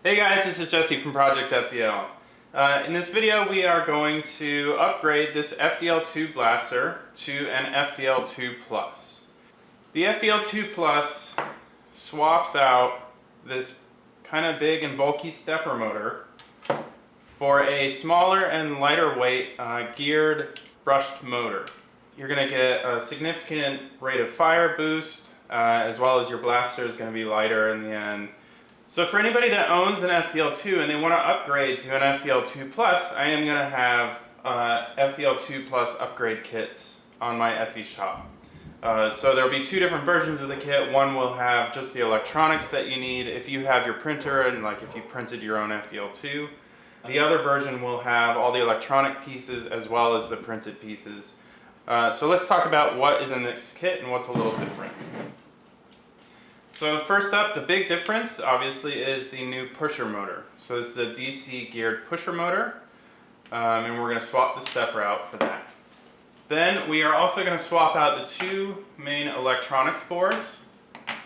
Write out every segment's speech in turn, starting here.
Hey guys, this is Jesse from Project FDL. In this video we are going to upgrade this FDL-2 blaster to an FDL-2 Plus. The FDL-2 Plus swaps out this kind of big and bulky stepper motor for a smaller and lighter weight geared brushed motor. You're going to get a significant rate of fire boost, as well as your blaster is going to be lighter in the end. So for anybody that owns an FDL-2 and they want to upgrade to an FDL-2 Plus, I am going to have FDL-2 Plus upgrade kits on my Etsy shop. So there will be two different versions of the kit. One will have just the electronics that you need if you have your printer and like if you printed your own FDL-2. The other version will have all the electronic pieces as well as the printed pieces. So let's talk about what is in this kit and what's a little different. So first up, the big difference obviously is the new pusher motor. So this is a DC geared pusher motor, and we're going to swap the stepper out for that. Then we are also going to swap out the two main electronics boards.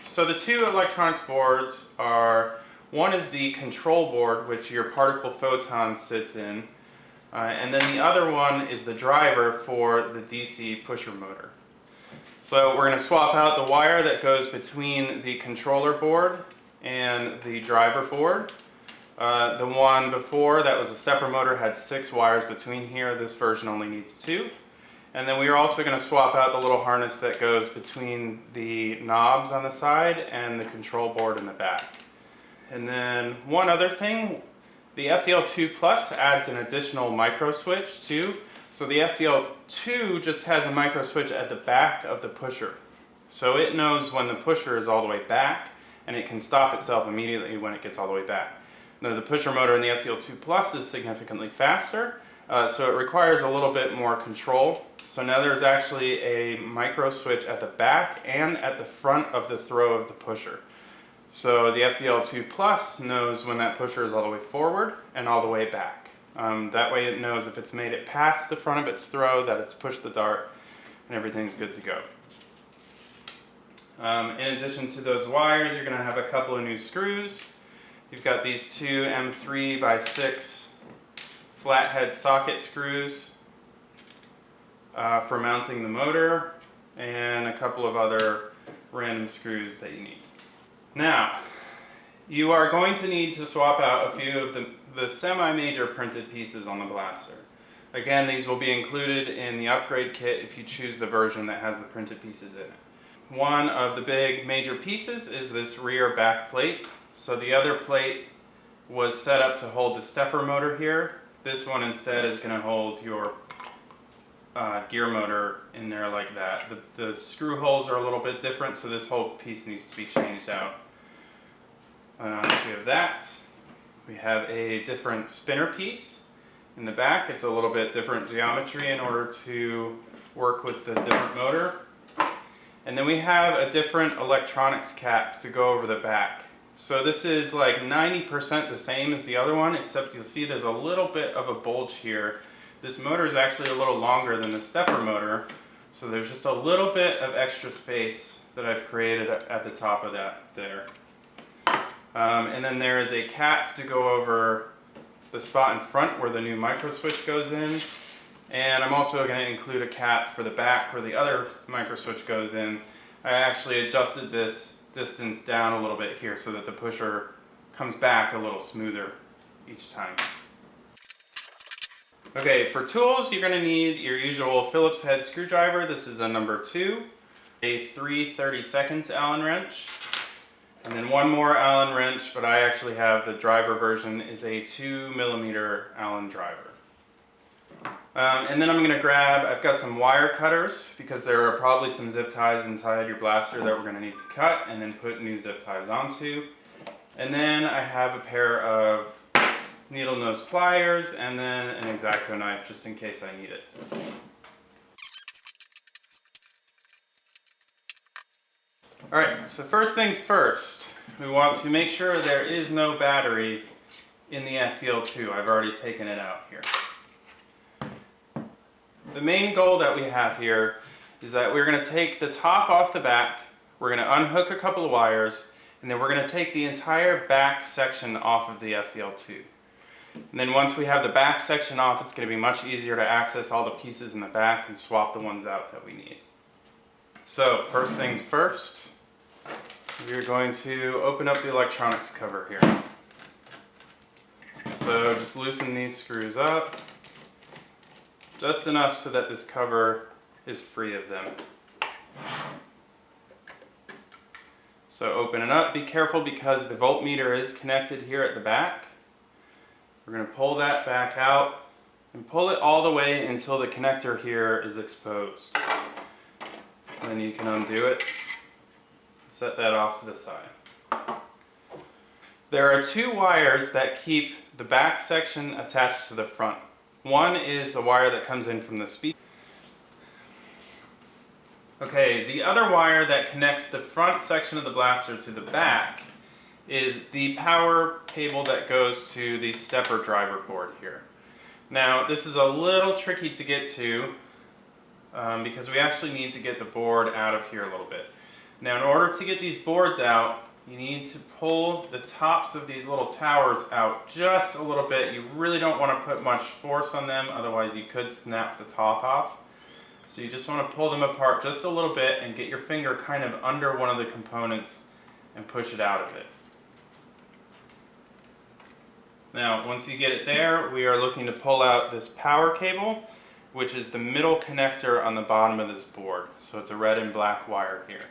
So the two electronics boards are, one is the control board, which your particle photon sits in, and then the other one is the driver for the DC pusher motor. So we're going to swap out the wire that goes between the controller board and the driver board. The one before, that was a stepper motor, had 6 wires between here. This version only needs 2. And then we are also going to swap out the little harness that goes between the knobs on the side and the control board in the back. And then one other thing, the FDL-2 Plus adds an additional micro switch too. So the FDL-2 just has a micro switch at the back of the pusher. So it knows when the pusher is all the way back, and it can stop itself immediately when it gets all the way back. Now the pusher motor in the FDL-2 Plus is significantly faster, so it requires a little bit more control. So now there's actually a micro switch at the back and at the front of the throw of the pusher. So the FDL-2 Plus knows when that pusher is all the way forward and all the way back. That way it knows if it's made it past the front of its throw, that it's pushed the dart, and everything's good to go. In addition to those wires, you're going to have a couple of new screws. You've got these two M3x6 flathead socket screws for mounting the motor, and a couple of other random screws that you need. Now, you are going to need to swap out a few of the semi-major printed pieces on the blaster. Again, these will be included in the upgrade kit if you choose the version that has the printed pieces in it. One of the big major pieces is this rear back plate. So the other plate was set up to hold the stepper motor here. This one instead is going to hold your gear motor in there like that. The screw holes are a little bit different, so this whole piece needs to be changed out. So we have that. We have a different spinner piece in the back. It's a little bit different geometry in order to work with the different motor. And then we have a different electronics cap to go over the back. So this is like 90% the same as the other one, except you'll see there's a little bit of a bulge here. This motor is actually a little longer than the stepper motor, so there's just a little bit of extra space that I've created at the top of that there. And then there is a cap to go over the spot in front where the new micro switch goes in. And I'm also going to include a cap for the back where the other micro switch goes in. I actually adjusted this distance down a little bit here so that the pusher comes back a little smoother each time. Okay, for tools you're going to need your usual Phillips head screwdriver. This is a number 2, a 3/32 Allen wrench, and then one more Allen wrench, but I actually have the driver version, is a 2mm Allen driver. And then I'm going to grab, I've got some wire cutters because there are probably some zip ties inside your blaster that we're going to need to cut and then put new zip ties onto. And then I have a pair of needle nose pliers and then an X-Acto knife just in case I need it. Alright, so first things first, we want to make sure there is no battery in the FDL-2. I've already taken it out here. The main goal that we have here is that we're going to take the top off the back, we're going to unhook a couple of wires, And then we're going to take the entire back section off of the FDL-2. And then once we have the back section off, it's going to be much easier to access all the pieces in the back and swap the ones out that we need. So first things first, we're going to open up the electronics cover here. So just loosen these screws up, just enough so that this cover is free of them. So open it up, be careful because the voltmeter is connected here at the back. We're going to pull that back out and pull it all the way until the connector here is exposed. Then you can undo it, set that off to the side. There are two wires that keep the back section attached to the front. One is the wire that comes in from the speaker. Okay, the other wire that connects the front section of the blaster to the back is the power cable that goes to the stepper driver board here. Now, this is a little tricky to get to because we actually need to get the board out of here a little bit. Now, in order to get these boards out, you need to pull the tops of these little towers out just a little bit. You really don't want to put much force on them, otherwise you could snap the top off. So you just want to pull them apart just a little bit and get your finger kind of under one of the components and push it out of it. Now, once you get it there, we are looking to pull out this power cable, which is the middle connector on the bottom of this board. So it's a red and black wire here.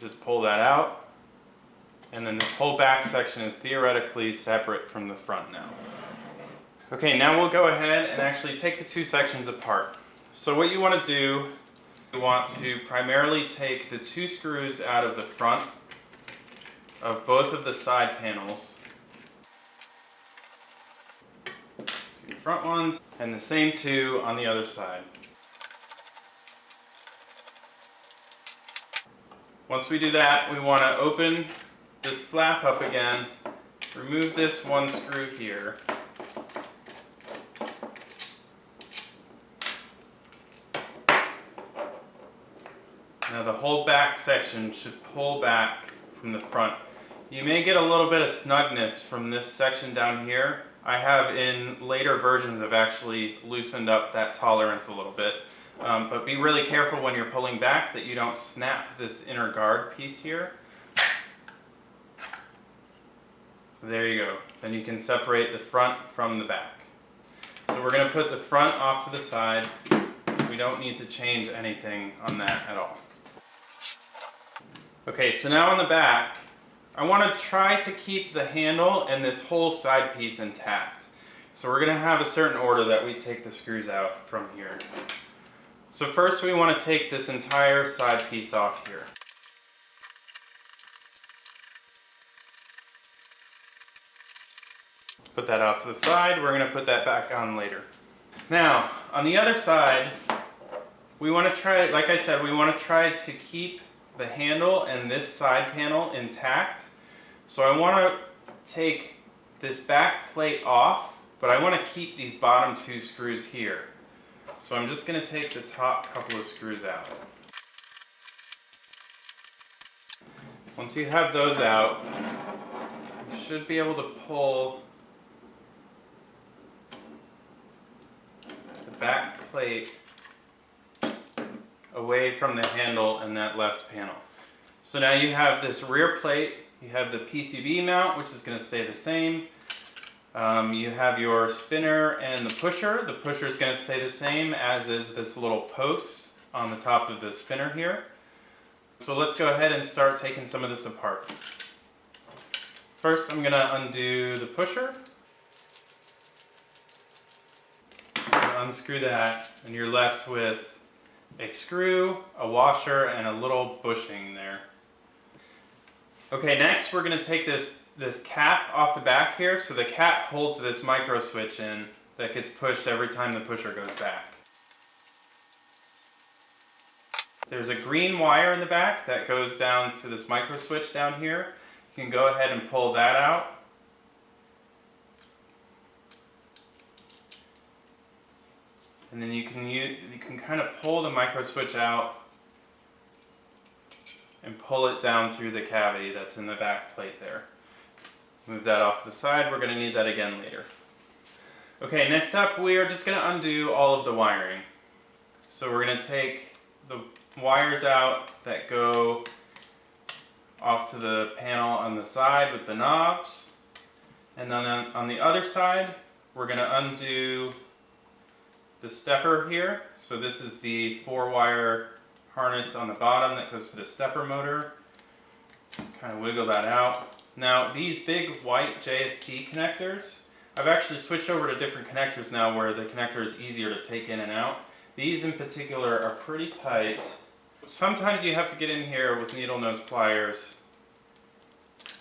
Just pull that out, and then this whole back section is theoretically separate from the front now. Okay, now we'll go ahead and actually take the two sections apart. So what you want to do, you want to primarily take the two screws out of the front of both of the side panels. Two front ones, and the same two on the other side. Once we do that, we want to open this flap up again, remove this one screw here. Now the whole back section should pull back from the front. You may get a little bit of snugness from this section down here. I have in later versions have actually loosened up that tolerance a little bit. But be really careful when you're pulling back that you don't snap this inner guard piece here. So there you go. Then you can separate the front from the back. So we're going to put the front off to the side. We don't need to change anything on that at all. Okay, so now on the back, I want to try to keep the handle and this whole side piece intact. So we're going to have a certain order that we take the screws out from here. So first we want to take this entire side piece off here. Put that off to the side. We're going to put that back on later. Now, on the other side, we want to try, like I said, we want to try to keep the handle and this side panel intact. So I want to take this back plate off, but I want to keep these bottom two screws here. So I'm just going to take the top couple of screws out. Once you have those out, you should be able to pull the back plate away from the handle and that left panel. So now you have this rear plate, you have the PCB mount, which is going to stay the same. You have your spinner and the pusher. The pusher is going to stay the same, as is this little post on the top of the spinner here. So let's go ahead and start taking some of this apart. First, I'm going to undo the pusher. Unscrew that, and you're left with a screw, a washer, and a little bushing there. Okay, next we're going to take this cap off the back here. So the cap holds this micro switch in that gets pushed every time the pusher goes back. There's a green wire in the back that goes down to this micro switch down here. You can go ahead and pull that out. And then you can kind of pull the micro switch out and pull it down through the cavity that's in the back plate there. Move that off to the side. We're going to need that again later. Okay, next up we are just going to undo all of the wiring. So we're going to take the wires out that go off to the panel on the side with the knobs. And then on the other side, we're going to undo the stepper here. So this is the 4-wire harness on the bottom that goes to the stepper motor. Kind of wiggle that out. Now these big white JST connectors, I've actually switched over to different connectors now where the connector is easier to take in and out. These in particular are pretty tight. Sometimes you have to get in here with needle nose pliers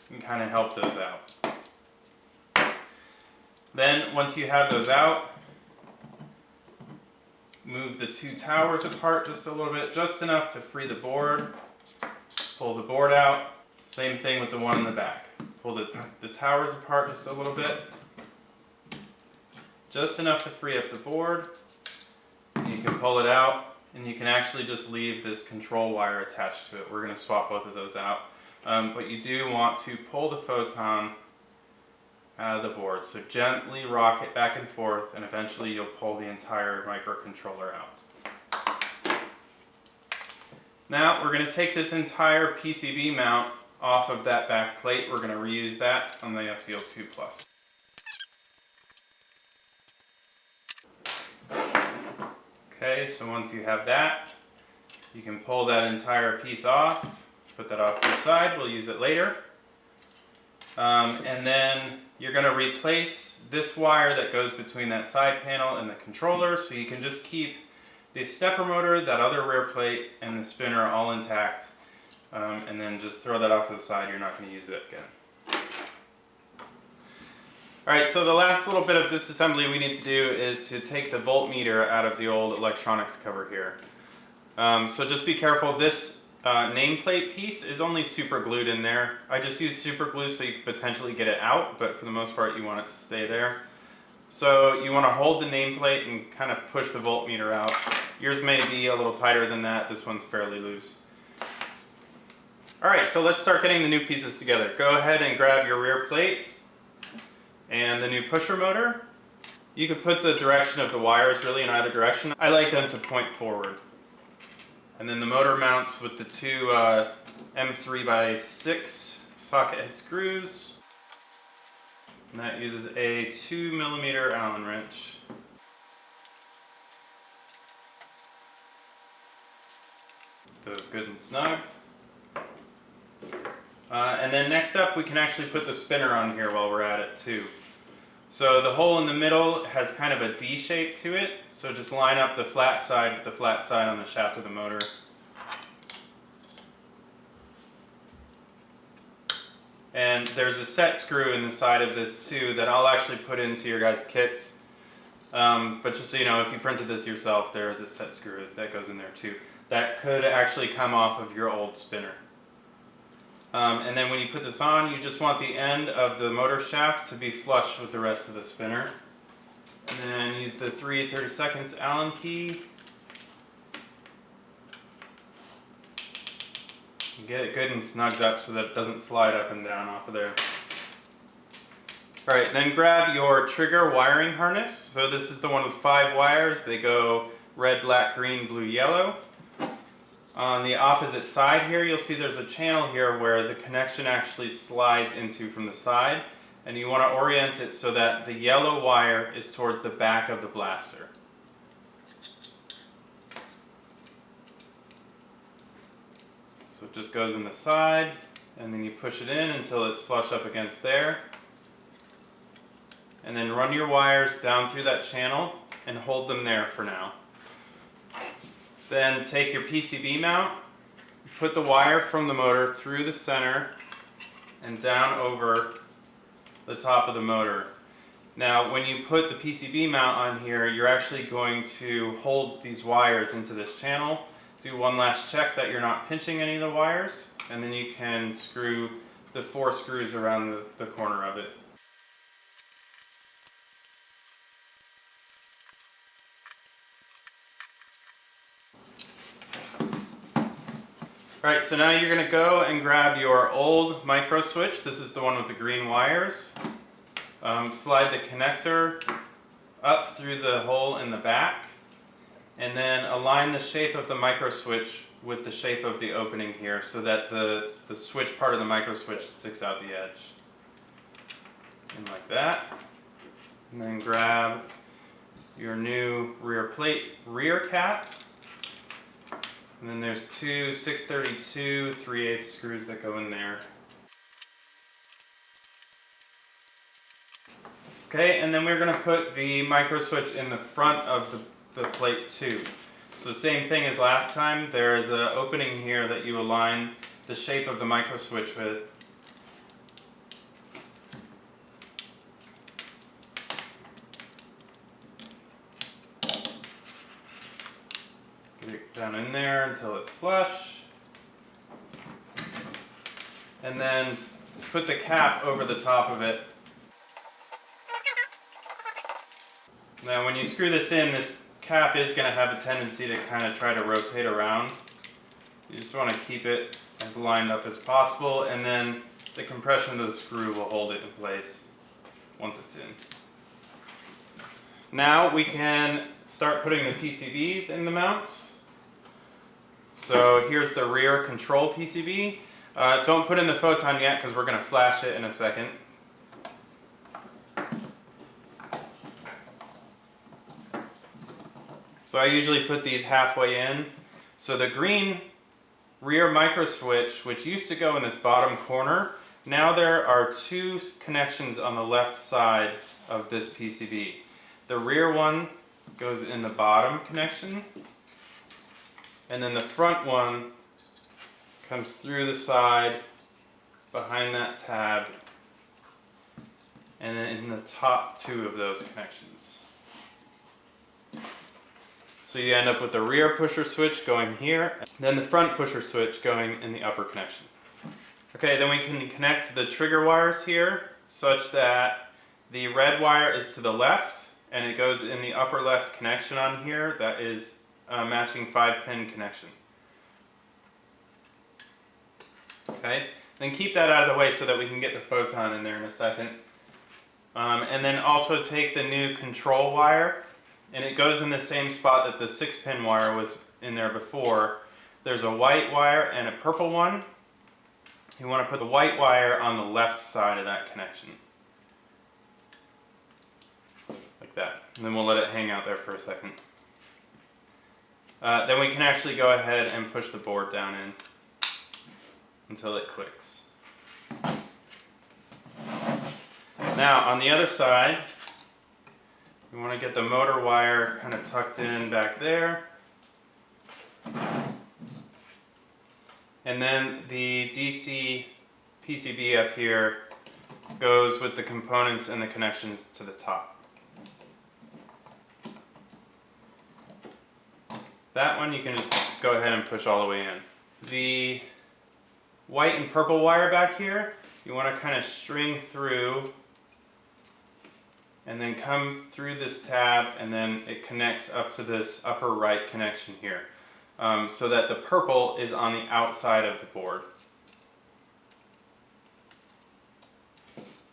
and kind of help those out. Then once you have those out, move the 2 towers apart just a little bit, just enough to free the board. Pull the board out. Same thing with the one in the back. Pull the towers apart just a little bit. Just enough to free up the board. You can pull it out, and you can actually just leave this control wire attached to it. We're going to swap both of those out. But you do want to pull the Photon out of the board. So gently rock it back and forth, and eventually you'll pull the entire microcontroller out. Now we're going to take this entire PCB mount off of that back plate. We're going to reuse that on the FDL-2 Plus. Okay, so once you have that, you can pull that entire piece off, put that off to the side, we'll use it later. And then you're going to replace this wire that goes between that side panel and the controller, so you can just keep the stepper motor, that other rear plate, and the spinner all intact, and then just throw that off to the side. You're not going to use it again. Alright, so the last little bit of disassembly we need to do is to take the voltmeter out of the old electronics cover here. So just be careful, this nameplate piece is only super glued in there. I just use super glue so you can potentially get it out, but for the most part you want it to stay there. So you want to hold the nameplate and kind of push the voltmeter out. Yours may be a little tighter than that, this one's fairly loose. Alright, so let's start getting the new pieces together. Go ahead and grab your rear plate and the new pusher motor. You could put the direction of the wires really in either direction. I like them to point forward. And then the motor mounts with the 2 M3x6 socket head screws. And that uses a 2mm Allen wrench. Those good and snug. And then next up we can actually put the spinner on here while we're at it too. So the hole in the middle has kind of a D shape to it, so just line up the flat side with the flat side on the shaft of the motor. And there's a set screw in the side of this too that I'll actually put into your guys' kits. But just so you know, if you printed this yourself, there is a set screw that goes in there too. That could actually come off of your old spinner. And then when you put this on, you just want the end of the motor shaft to be flush with the rest of the spinner. And then use the 3/32 Allen key. And get it good and snugged up so that it doesn't slide up and down off of there. Alright, then grab your trigger wiring harness. So this is the one with 5 wires. They go red, black, green, blue, yellow. On the opposite side here, you'll see there's a channel here where the connection actually slides into from the side, and you want to orient it so that the yellow wire is towards the back of the blaster. So it just goes in the side, and then you push it in until it's flush up against there. And then run your wires down through that channel and hold them there for now. Then take your PCB mount, put the wire from the motor through the center and down over the top of the motor. Now when you put the PCB mount on here, you're actually going to hold these wires into this channel. Do one last check that you're not pinching any of the wires, and then you can screw the 4 screws around the corner of it. Alright, so now you're going to go and grab your old micro switch. This is the one with the green wires. Slide the connector up through the hole in the back, and then align the shape of the micro switch with the shape of the opening here so that the switch part of the micro switch sticks out the edge. And like that. And then grab your new rear plate rear cap. And then there's two 632 3/8 screws that go in there. Okay, and then we're going to put the micro switch in the front of the plate too. So same thing as last time, there is an opening here that you align the shape of the micro switch with. Get it down in there until it's flush. And then put the cap over the top of it. Now when you screw this in, this cap is going to have a tendency to kind of try to rotate around. You just want to keep it as lined up as possible, and then the compression of the screw will hold it in place once it's in. Now we can start putting the PCBs in the mounts. So here's the rear control PCB. Don't put in the Photon yet because we're going to flash it in a second. So I usually put these halfway in. So the green rear micro switch, which used to go in this bottom corner, now there are two connections on the left side of this PCB. The rear one goes in the bottom connection, and then the front one comes through the side behind that tab, and then in the top two of those connections. So you end up with the rear pusher switch going here, then the front pusher switch going in the upper connection. Okay, then we can connect the trigger wires here such that the red wire is to the left and it goes in the upper left connection on here that is a matching 5-pin connection. Okay, then keep that out of the way so that we can get the Photon in there in a second. And then also take the new control wire, and it goes in the same spot that the 6-pin wire was in there before. There's a white wire and a purple one. You want to put the white wire on the left side of that connection. Like that. And then we'll let it hang out there for a second. Then we can actually go ahead and push the board down in until it clicks. Now on the other side, we want to get the motor wire kind of tucked in back there. And then the DC PCB up here goes with the components and the connections to the top. That one you can just go ahead and push all the way in. The white and purple wire back here, you want to kind of string through and then come through this tab, and then it connects up to this upper right connection here. So that the purple is on the outside of the board.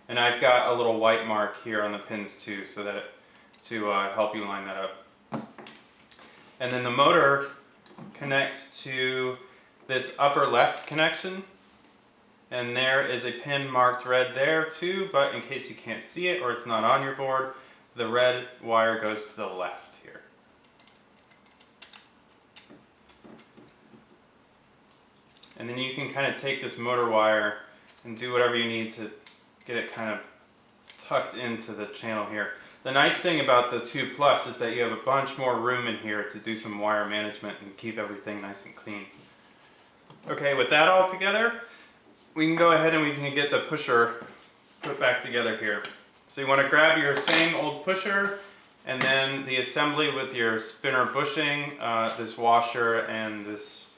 And I've got a little white mark here on the pins too, so that to help you line that up. And then the motor connects to this upper left connection, and there is a pin marked red there too, but in case you can't see it or it's not on your board, the red wire goes to the left here. And then you can kind of take this motor wire and do whatever you need to get it kind of tucked into the channel here. The nice thing about the 2 Plus is that you have a bunch more room in here to do some wire management and keep everything nice and clean. Okay, with that all together, we can go ahead and we can get the pusher put back together here. So you want to grab your same old pusher, and then the assembly with your spinner bushing, this washer, and this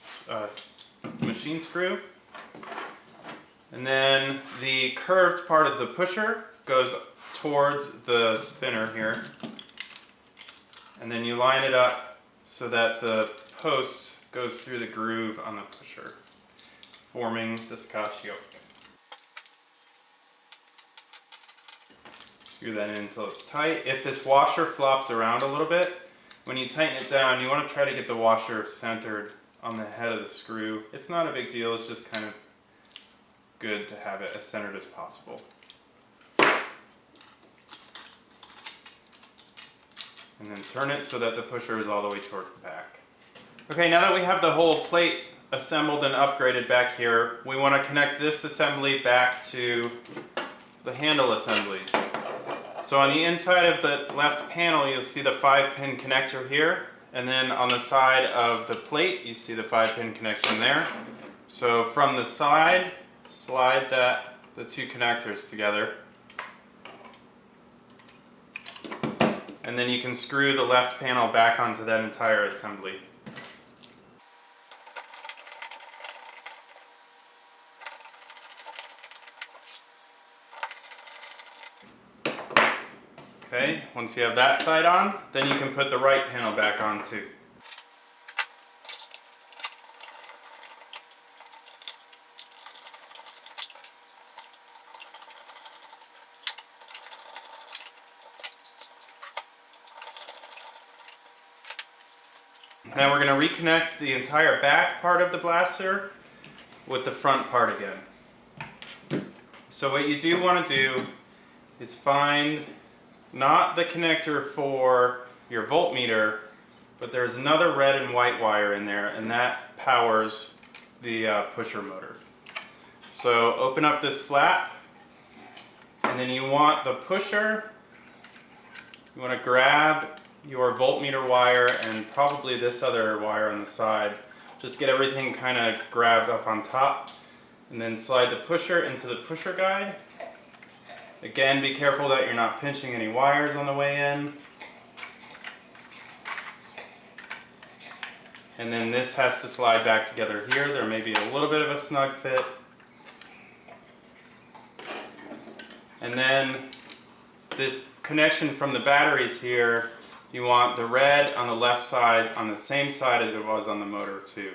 machine screw. And then the curved part of the pusher goes towards the spinner here. And then you line it up so that the post goes through the groove on the pusher. forming the Scotch yoke. Screw that in until it's tight. If this washer flops around a little bit, when you tighten it down, you want to try to get the washer centered on the head of the screw. It's not a big deal, it's just kind of good to have it as centered as possible. And then turn it so that the pusher is all the way towards the back. Okay, now that we have the whole plate assembled and upgraded back here, we want to connect this assembly back to the handle assembly. So on the inside of the left panel, you'll see the 5-pin connector here, and then on the side of the plate, you see the 5-pin connection there. So from the side, slide the two connectors together. And then you can screw the left panel back onto that entire assembly. Okay, once you have that side on, then you can put the right panel back on too. Now we're going to reconnect the entire back part of the blaster with the front part again. So what you do want to do is find not the connector for your voltmeter, but there's another red and white wire in there, and that powers the pusher motor. So open up this flap, and then you want the pusher, you want to grab your voltmeter wire and probably this other wire on the side. Just get everything kind of grabbed up on top, and then slide the pusher into the pusher guide. Again, be careful that you're not pinching any wires on the way in. And then this has to slide back together here. There may be a little bit of a snug fit. And then this connection from the batteries here, you want the red on the left side on the same side as it was on the motor too.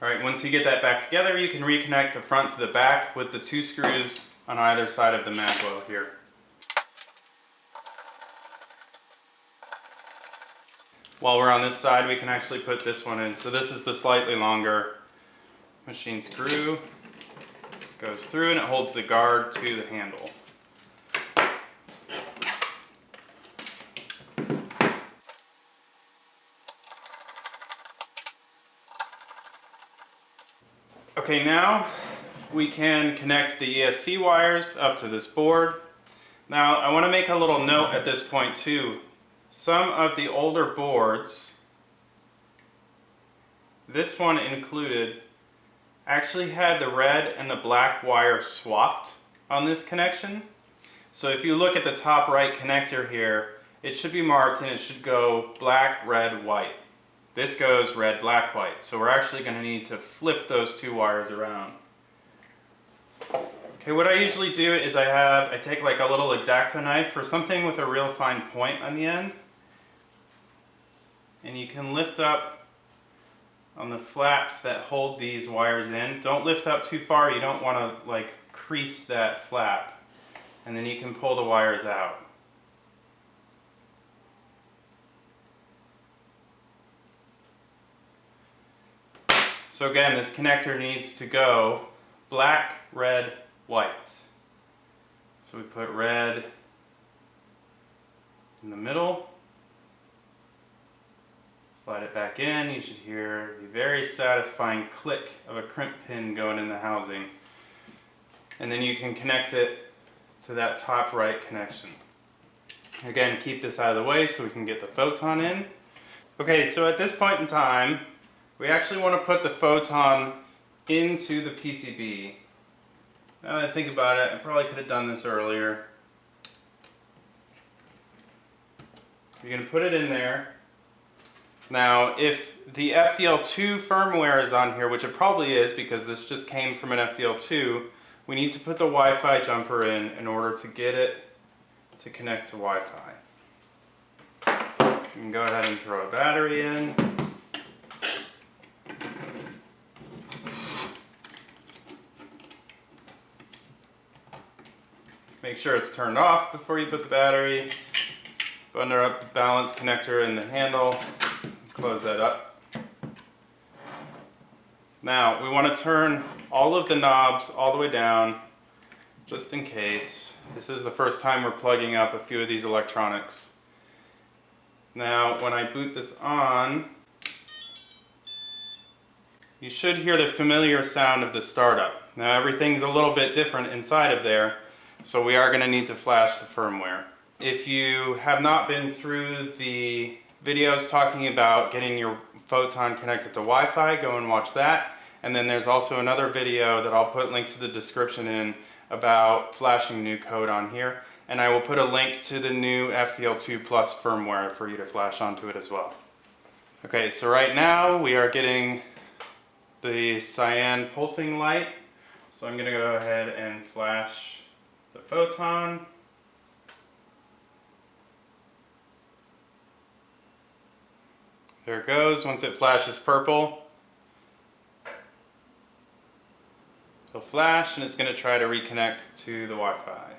Alright, once you get that back together, you can reconnect the front to the back with the two screws on either side of the magwell here. While we're on this side, we can actually put this one in. So this is the slightly longer machine screw. Goes through and it holds the guard to the handle. Okay, now we can connect the ESC wires up to this board. Now I want to make a little note at this point too. Some of the older boards, this one included, actually had the red and the black wire swapped on this connection. So if you look at the top right connector here, it should be marked and it should go black, red, white. This goes red, black, white. So we're actually going to need to flip those two wires around. Okay, what I usually do is I take like a little X-Acto knife for something with a real fine point on the end. And you can lift up on the flaps that hold these wires in. Don't lift up too far, you don't want to like crease that flap. And then you can pull the wires out. So again, this connector needs to go black, red, white. So we put red in the middle, slide it back in. You should hear the very satisfying click of a crimp pin going in the housing. And then you can connect it to that top right connection. Again, keep this out of the way so we can get the Photon in. Okay, so at this point in time, we actually want to put the Photon into the PCB. Now that I think about it, I probably could have done this earlier. You're going to put it in there. Now, if the FDL-2 firmware is on here, which it probably is because this just came from an FDL-2, we need to put the Wi-Fi jumper in order to get it to connect to Wi-Fi. You can go ahead and throw a battery in. Make sure it's turned off before you put the battery. Bundle up the balance connector in the handle. Close that up. Now, we want to turn all of the knobs all the way down, just in case. This is the first time we're plugging up a few of these electronics. Now, when I boot this on, you should hear the familiar sound of the startup. Now, everything's a little bit different inside of there, so we are going to need to flash the firmware. If you have not been through the videos talking about getting your Photon connected to Wi-Fi, go and watch that. And then there's also another video that I'll put links to the description in about flashing new code on here. And I will put a link to the new FDL-2 Plus firmware for you to flash onto it as well. Okay, so right now we are getting the cyan pulsing light. So I'm going to go ahead and flash the Photon. There it goes. Once it flashes purple, it'll flash and it's going to try to reconnect to the Wi-Fi.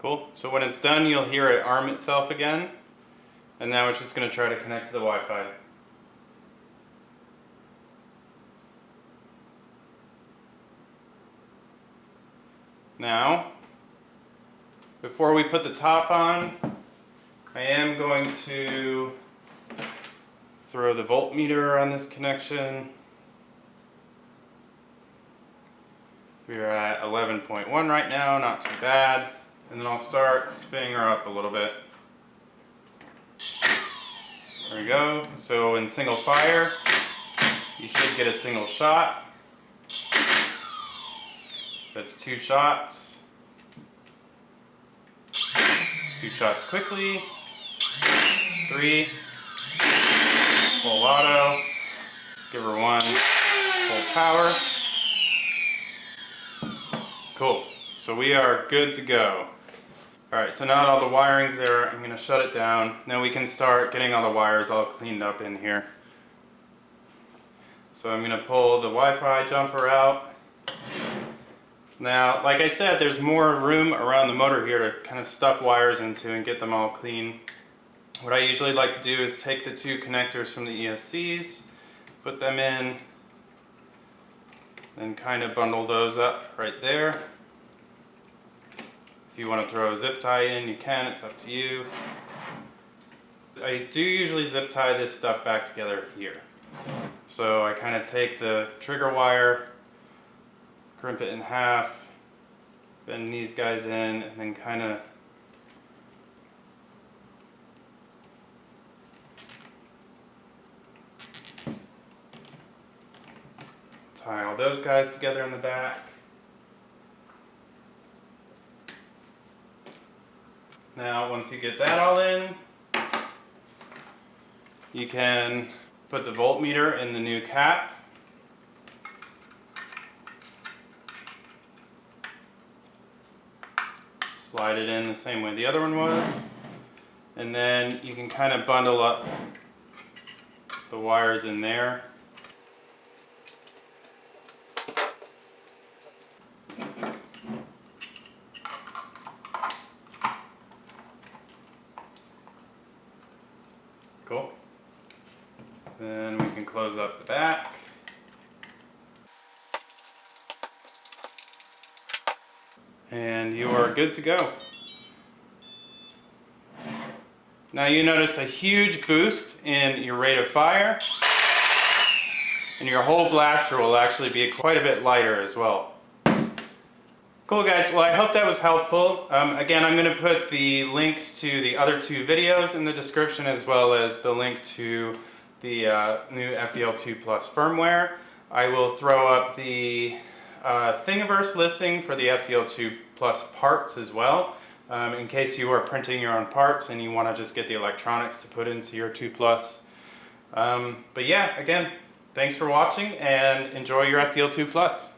Cool. So when it's done, you'll hear it arm itself again. And now it's just going to try to connect to the Wi-Fi. Now, before we put the top on, I am going to throw the voltmeter on this connection. We are at 11.1 right now, not too bad. And then I'll start spinning her up a little bit. There we go. So in single fire, you should get a single shot. That's 2 shots. 2 shots quickly. 3. Full auto. Give her 1. Full power. Cool. So we are good to go. Alright, so now that all the wiring's there, I'm going to shut it down. Now we can start getting all the wires all cleaned up in here. So I'm going to pull the Wi-Fi jumper out. Now, like I said, there's more room around the motor here to kind of stuff wires into and get them all clean. What I usually like to do is take the 2 connectors from the ESCs, put them in, and kind of bundle those up right there. If you want to throw a zip tie in, you can, it's up to you. I do usually zip tie this stuff back together here. So I kind of take the trigger wire, crimp it in half, bend these guys in, and then kind of tie all those guys together in the back. Now, once you get that all in, you can put the voltmeter in the new cap. Slide it in the same way the other one was. And then you can kind of bundle up the wires in there. Cool. Then we can close up the back. And you are good to go. Now you notice a huge boost in your rate of fire, and your whole blaster will actually be quite a bit lighter as well. Cool guys, well I hope that was helpful. Again, I'm going to put the links to the other 2 videos in the description, as well as the link to the new FDL-2 Plus firmware. I will throw up the Thingiverse listing for the FDL-2 Plus parts as well, in case you are printing your own parts and you want to just get the electronics to put into your 2 Plus. But yeah, again, thanks for watching and enjoy your FDL-2 Plus.